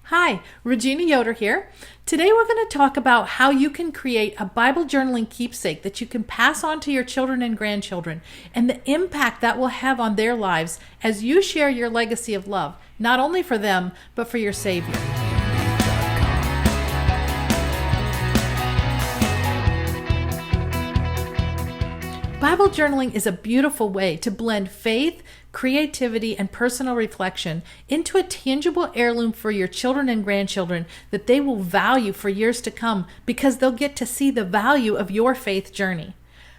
Hi, Regina Yoder here. Today we're going to talk about how you can create a Bible journaling keepsake that you can pass on to your children and grandchildren and the impact that will have on their lives as you share your legacy of love, not only for them, but for your Savior. Bible journaling is a beautiful way to blend faith, creativity, and personal reflection into a tangible heirloom for your children and grandchildren that they will value for years to come because they'll get to see the value of your faith journey.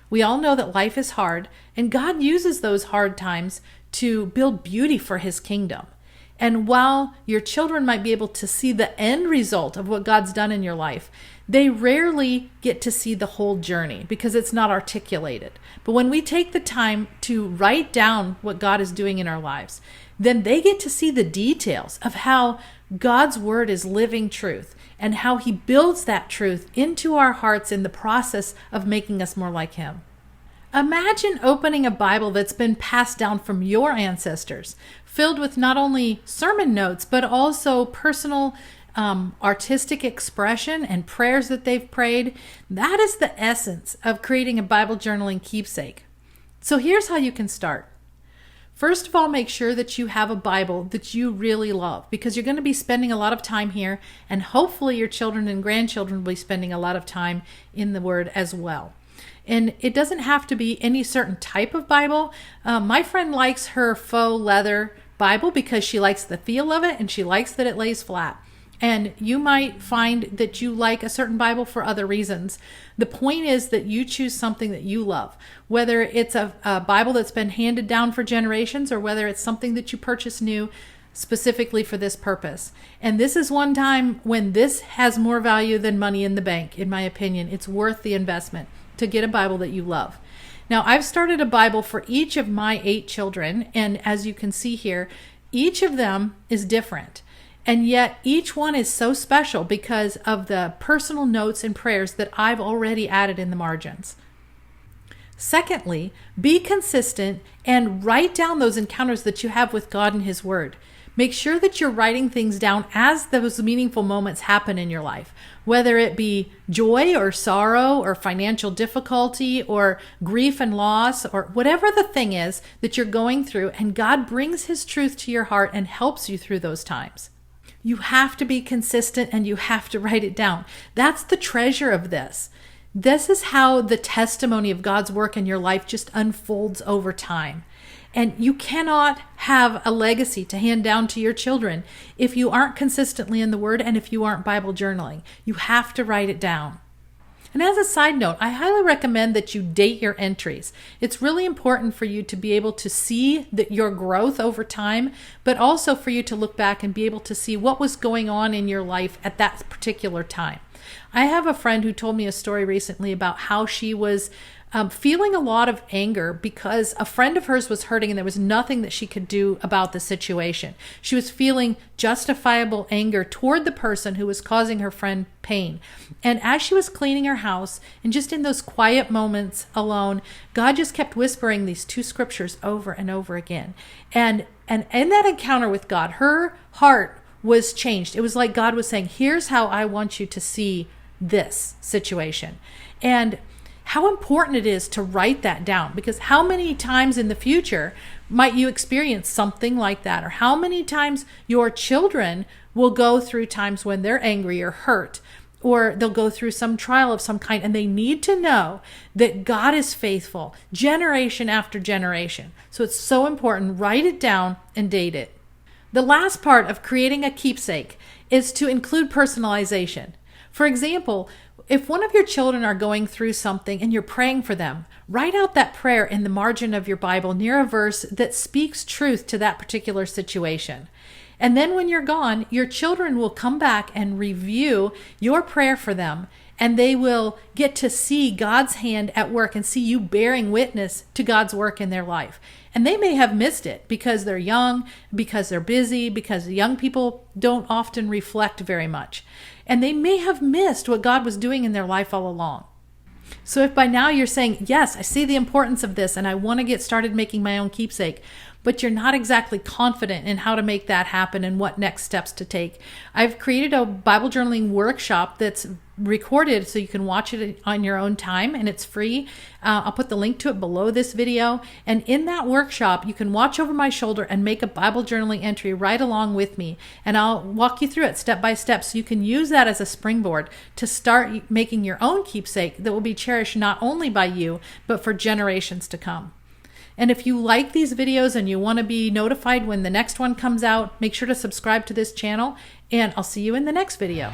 We all know that life is hard, and God uses those hard times to build beauty for His kingdom. And while your children might be able to see the end result of what God's done in your life, they rarely get to see the whole journey because it's not articulated. But when we take the time to write down what God is doing in our lives, then they get to see the details of how God's word is living truth and how He builds that truth into our hearts in the process of making us more like Him. Imagine opening a Bible that's been passed down from your ancestors, filled with not only sermon notes, but also personal artistic expression and prayers that they've prayed. That is the essence of creating a Bible journaling keepsake. So here's how you can start. First of all, make sure that you have a Bible that you really love because you're going to be spending a lot of time here, and hopefully your children and grandchildren will be spending a lot of time in the Word as well. And it doesn't have to be any certain type of Bible. My friend likes her faux leather Bible because she likes the feel of it and she likes that it lays flat. And you might find that you like a certain Bible for other reasons. The point is that you choose something that you love, whether it's a Bible that's been handed down for generations or whether it's something that you purchase new specifically for this purpose. And this is one time when this has more value than money in the bank, in my opinion. It's worth the investment to get a Bible that you love. Now, I've started a Bible for each of my 8 children, and as you can see here, each of them is different. And yet each one is so special because of the personal notes and prayers that I've already added in the margins. Secondly, be consistent and write down those encounters that you have with God and His Word. Make sure that you're writing things down as those meaningful moments happen in your life, whether it be joy or sorrow or financial difficulty or grief and loss or whatever the thing is that you're going through, and God brings His truth to your heart and helps you through those times. You have to be consistent and you have to write it down. That's the treasure of this. This is how the testimony of God's work in your life just unfolds over time. And you cannot have a legacy to hand down to your children if you aren't consistently in the Word and if you aren't Bible journaling. You have to write it down. And as a side note, I highly recommend that you date your entries. It's really important for you to be able to see your growth over time, but also for you to look back and be able to see what was going on in your life at that particular time. I have a friend who told me a story recently about how she was feeling a lot of anger because a friend of hers was hurting and there was nothing that she could do about the situation. She was feeling justifiable anger toward the person who was causing her friend pain. And as she was cleaning her house and just in those quiet moments alone, God just kept whispering these 2 scriptures over and over again. And in that encounter with God, her heart was changed. It was like God was saying, here's how I want you to see this situation. And how important it is to write that down, because how many times in the future might you experience something like that, or how many times your children will go through times when they're angry or hurt, or they'll go through some trial of some kind, and they need to know that God is faithful generation after generation. So it's so important. Write it down and date it. The last part of creating a keepsake is to include personalization. For example, if one of your children are going through something and you're praying for them, write out that prayer in the margin of your Bible near a verse that speaks truth to that particular situation. And then when you're gone, your children will come back and review your prayer for them, and they will get to see God's hand at work and see you bearing witness to God's work in their life. And they may have missed it because they're young, because they're busy, because young people don't often reflect very much. And they may have missed what God was doing in their life all along. So if by now you're saying, yes, I see the importance of this and I want to get started making my own keepsake, but you're not exactly confident in how to make that happen and what next steps to take. I've created a Bible journaling workshop that's recorded so you can watch it on your own time, and it's free. I'll put the link to it below this video. And in that workshop, you can watch over my shoulder and make a Bible journaling entry right along with me. And I'll walk you through it step by step so you can use that as a springboard to start making your own keepsake that will be cherished not only by you, but for generations to come. And if you like these videos and you want to be notified when the next one comes out, make sure to subscribe to this channel, and I'll see you in the next video.